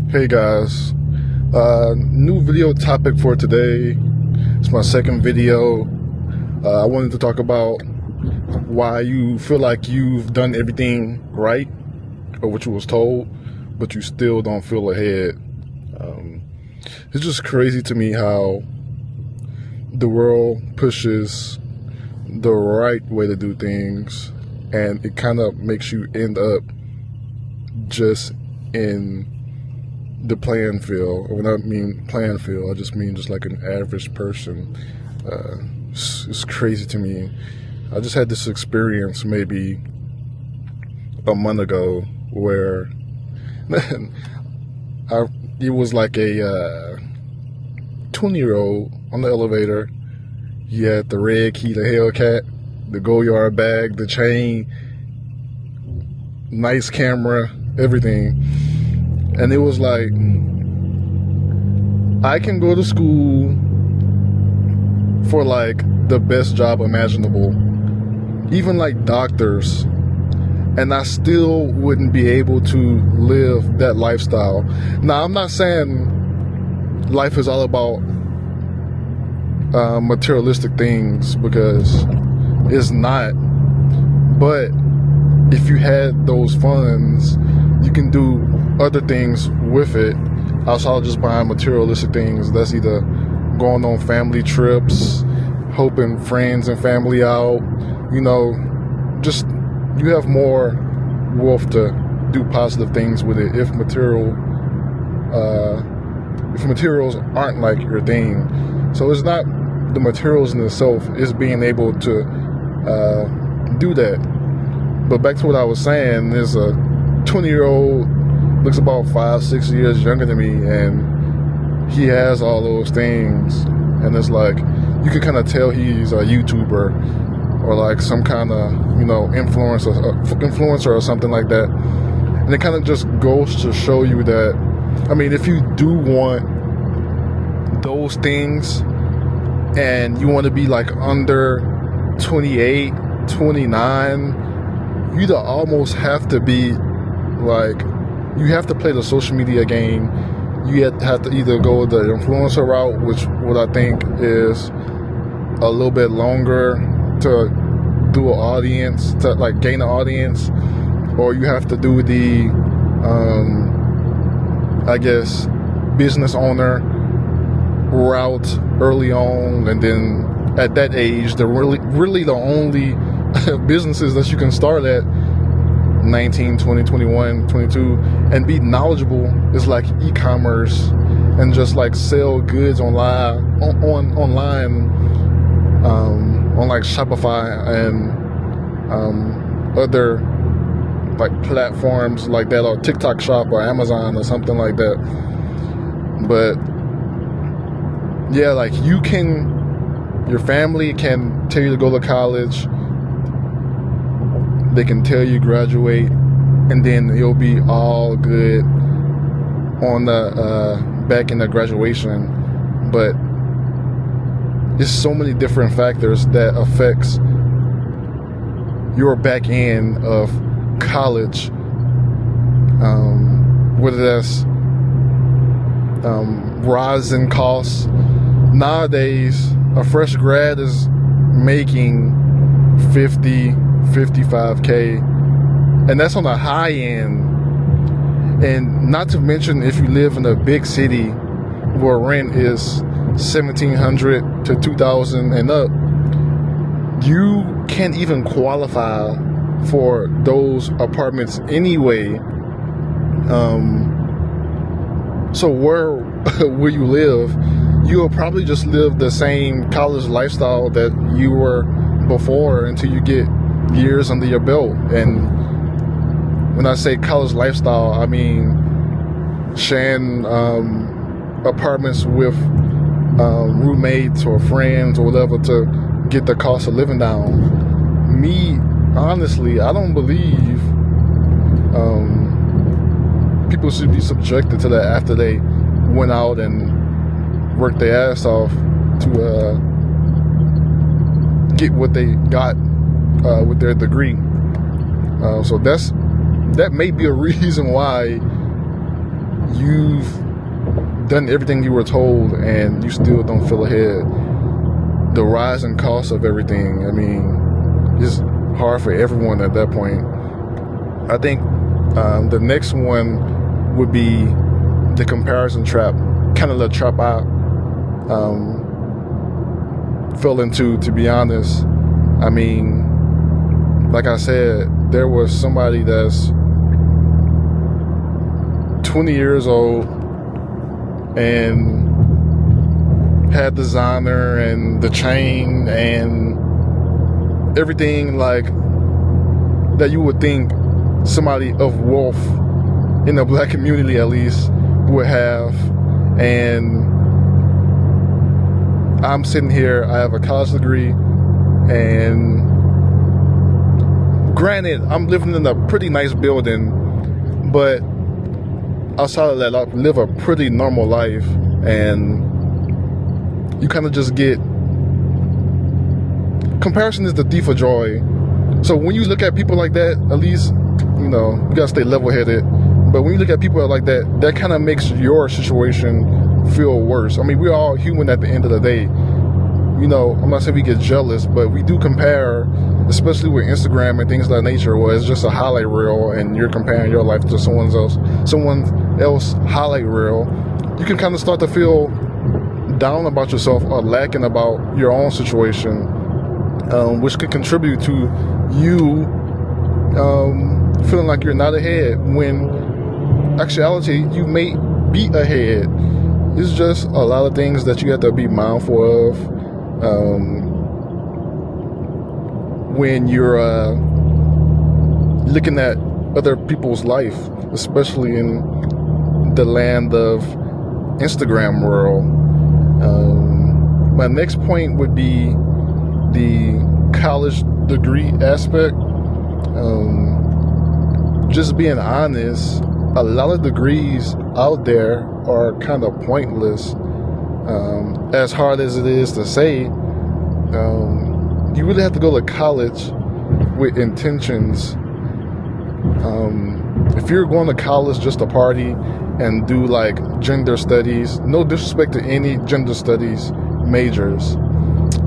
Hey guys, new video topic for today. It's my second video. I wanted to talk about why you feel like you've done everything right or what you was told, but you still don't feel ahead. It's just crazy to me how the world pushes the right way to do things, and it kind of makes you end up just in the playing field. When I mean playing field, I just mean just like an average person. It's crazy to me. I just had this experience maybe a month ago where it was like a 20-year-old on the elevator. He had the red key, the Hellcat, the Goyard bag, the chain, nice camera, everything. And it was like, I can go to school for like the best job imaginable, even like doctors, and I still wouldn't be able to live that lifestyle. Now, I'm not saying life is all about materialistic things, because it's not. But if you had those funds, you can do other things with it outside of just buying materialistic things. That's either going on family trips, helping friends and family out, just you have more wealth to do positive things with it if materials aren't like your thing. So it's not the materials in itself, it's being able to do that. But back to what I was saying, there's a 20-year-old, looks about 5-6 years younger than me, and he has all those things, and it's like you can kind of tell he's a YouTuber or like some kind of influencer or something like that. And it kind of just goes to show you that, I mean, if you do want those things and you want to be like under 28, 29, you'd almost have to be like, you have to play the social media game. You have to either go the influencer route, which what I think is a little bit longer to do an audience, to like gain an audience, or you have to do the, I guess, business owner route early on, and then at that age, the really the only businesses that you can start at 19, 20, 21, 22 and be knowledgeable is like e-commerce, and just like sell goods online on like Shopify and other like platforms like that, or TikTok Shop or Amazon or something like that. But yeah, like your family can tell you to go to college, they can tell you graduate, and then you'll be all good on the back in the graduation. But there's so many different factors that affects your back end of college, whether that's rising costs. Nowadays, a fresh grad is making 50, 55K, and that's on the high end. And not to mention, if you live in a big city where rent is $1,700 to $2,000 and up, you can't even qualify for those apartments anyway. So where will you live? You'll probably just live the same college lifestyle that you were before until you get years under your belt. And when I say college lifestyle, I mean sharing apartments with roommates or friends or whatever to get the cost of living down. Me, honestly, I don't believe people should be subjected to that after they went out and worked their ass off to get what they got with their degree. So that may be a reason why you've done everything you were told and you still don't feel ahead. The rising cost of everything, I mean, it's hard for everyone at that point. I think the next one would be the comparison trap, kind of the trap I fell into, to be honest. I mean, like I said, there was somebody that's 20 years old and had designer and the chain and everything like that you would think somebody of wealth in the black community at least would have. And I'm sitting here, I have a college degree, and granted, I'm living in a pretty nice building, but outside of that, I live a pretty normal life, and you kind of just get, comparison is the thief of joy. So when you look at people like that, at least, you know, you gotta stay level-headed. But when you look at people like that, that kind of makes your situation feel worse. I mean, we're all human at the end of the day. You know, I'm not saying we get jealous, but we do compare, especially with Instagram and things of that nature, where it's just a highlight reel and you're comparing your life to someone else highlight reel. You can kind of start to feel down about yourself or lacking about your own situation, which could contribute to you feeling like you're not ahead, when actuality you may be ahead. It's just a lot of things that you have to be mindful of when you're looking at other people's life, especially in the land of Instagram world. My next point would be the college degree aspect. Just being honest, a lot of degrees out there are kind of pointless. As hard as it is to say, you really have to go to college with intentions. If you're going to college just to party and do like gender studies, no disrespect to any gender studies majors,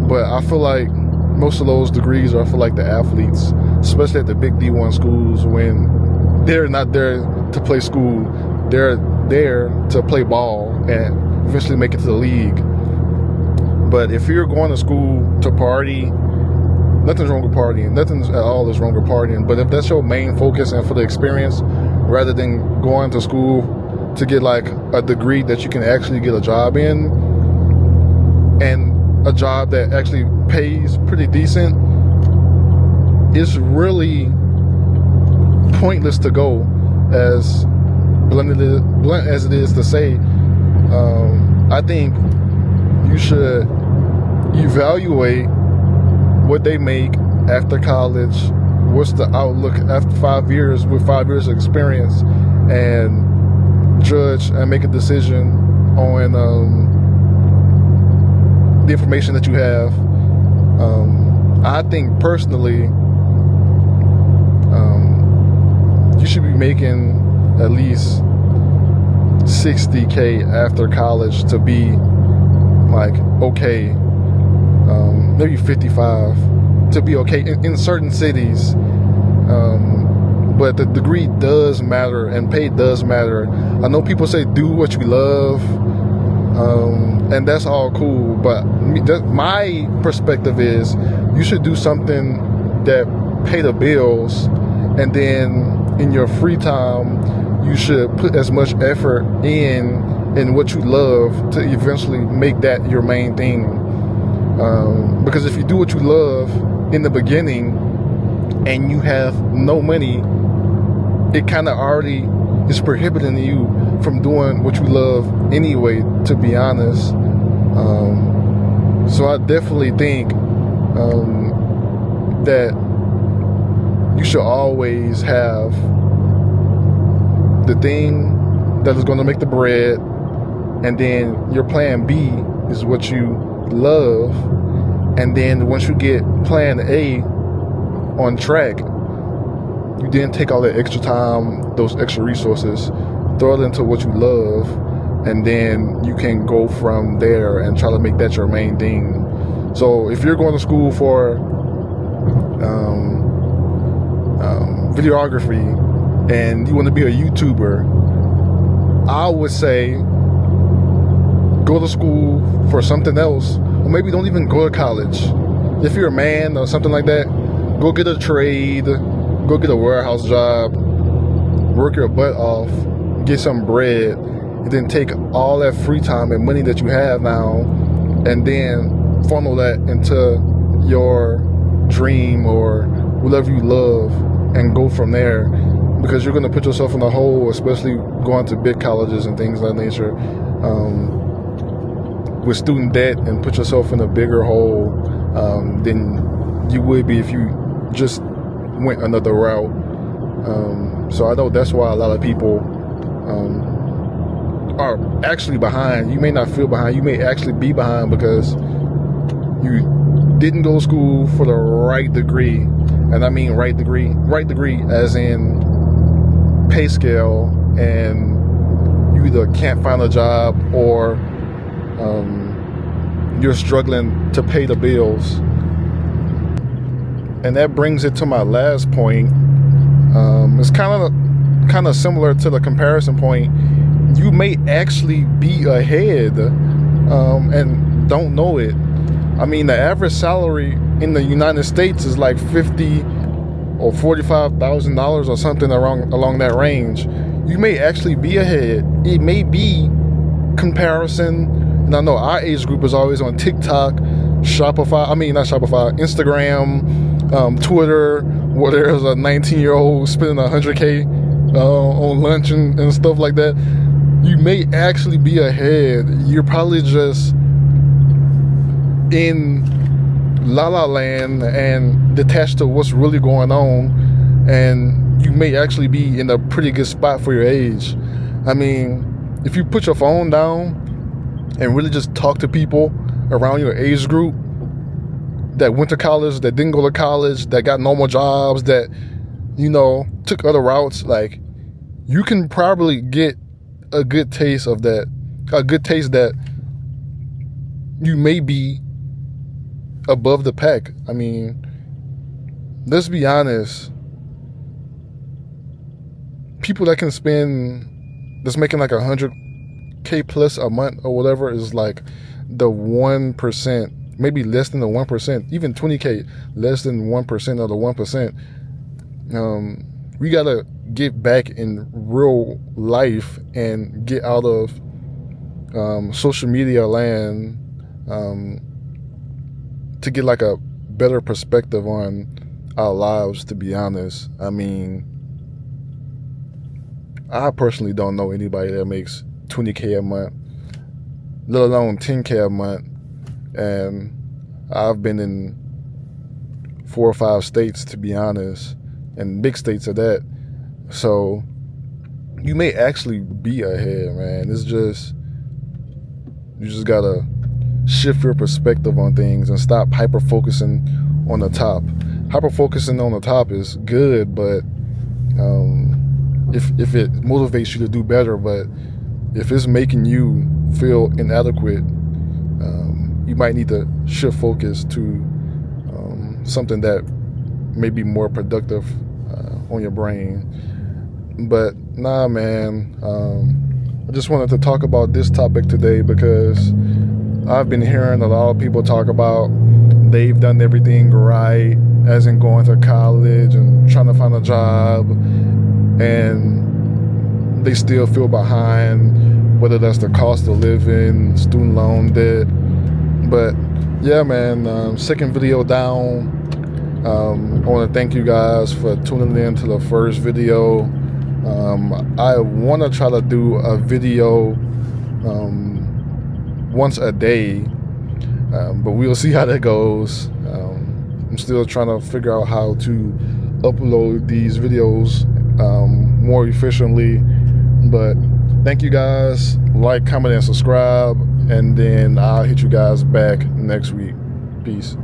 but I feel like most of those degrees are for like the athletes, especially at the big D1 schools, when they're not there to play school, they're there to play ball and eventually make it to the league. But if you're going to school to party, nothing's wrong with partying. Nothing at all is wrong with partying. But if that's your main focus and for the experience, rather than going to school to get like a degree that you can actually get a job in, and a job that actually pays pretty decent, it's really pointless to go, as blunt as it is to say. I think you should evaluate what they make after college, what's the outlook after 5 years, with 5 years of experience, and judge and make a decision on the information that you have. I think personally, you should be making at least $60K after college to be like okay, maybe 55 to be okay in certain cities. But the degree does matter and pay does matter. I know people say do what you love, and that's all cool, but my perspective is you should do something that pay the bills, and then in your free time you should put as much effort in what you love to eventually make that your main thing. Because if you do what you love in the beginning and you have no money, it kind of already is prohibiting you from doing what you love anyway, to be honest. So I definitely think that you should always have the thing that is going to make the bread, and then your plan B is what you love, and then once you get plan A on track, you then take all that extra time, those extra resources throw it into what you love, and then you can go from there and try to make that your main thing. So if you're going to school for videography and you want to be a YouTuber, I would say go to school for something else, or maybe don't even go to college. If you're a man or something like that, go get a trade, go get a warehouse job, work your butt off, get some bread, and then take all that free time and money that you have now and then funnel that into your dream or whatever you love and go from there, because you're going to put yourself in a hole, especially going to big colleges and things of that nature, with student debt, and put yourself in a bigger hole than you would be if you just went another route. So I know that's why a lot of people are actually behind. You may not feel behind, you may actually be behind because you didn't go to school for the right degree. And I mean right degree as in pay scale, and you either can't find a job or you're struggling to pay the bills. And that brings it to my last point. It's kind of similar to the comparison point. You may actually be ahead and don't know it. I mean, the average salary in the United States is like $50,000 or $45,000 or something along that range. You may actually be ahead. It may be comparison. And I know our age group is always on TikTok, Instagram, Twitter, where there's a 19-year-old spending $100K on lunch and stuff like that. You may actually be ahead. You're probably just in la la land and detached to what's really going on, and you may actually be in a pretty good spot for your age. I mean, if you put your phone down and really just talk to people around your age group that went to college, that didn't go to college, that got normal jobs, that, you know, took other routes, like, you can probably get a good taste of that, that you may be above the pack. I mean, let's be honest. People that can that's making like $100K plus a month or whatever is like the 1%, maybe less than the 1%, even 20K, less than 1% of the 1%. We gotta get back in real life and get out of social media land to get like a better perspective on our lives, to be honest. I mean, I personally don't know anybody that makes 20K a month, let alone 10K a month. And I've been in 4 or 5 states, to be honest, and big states at that. So you may actually be ahead, man. It's just, you just gotta shift your perspective on things and stop hyper-focusing on the top. Hyper-focusing on the top is good, but if it motivates you to do better, but if it's making you feel inadequate, you might need to shift focus to something that may be more productive on your brain. But nah, man, I just wanted to talk about this topic today because I've been hearing a lot of people talk about they've done everything right, as in going to college and trying to find a job, and they still feel behind, whether that's the cost of living, student loan debt. But yeah, man, second video down. I want to thank you guys for tuning in to the first video. I want to try to do a video once a day, but we'll see how that goes. I'm still trying to figure out how to upload these videos more efficiently. But thank you guys. Like, comment, and subscribe, and then I'll hit you guys back next week. Peace.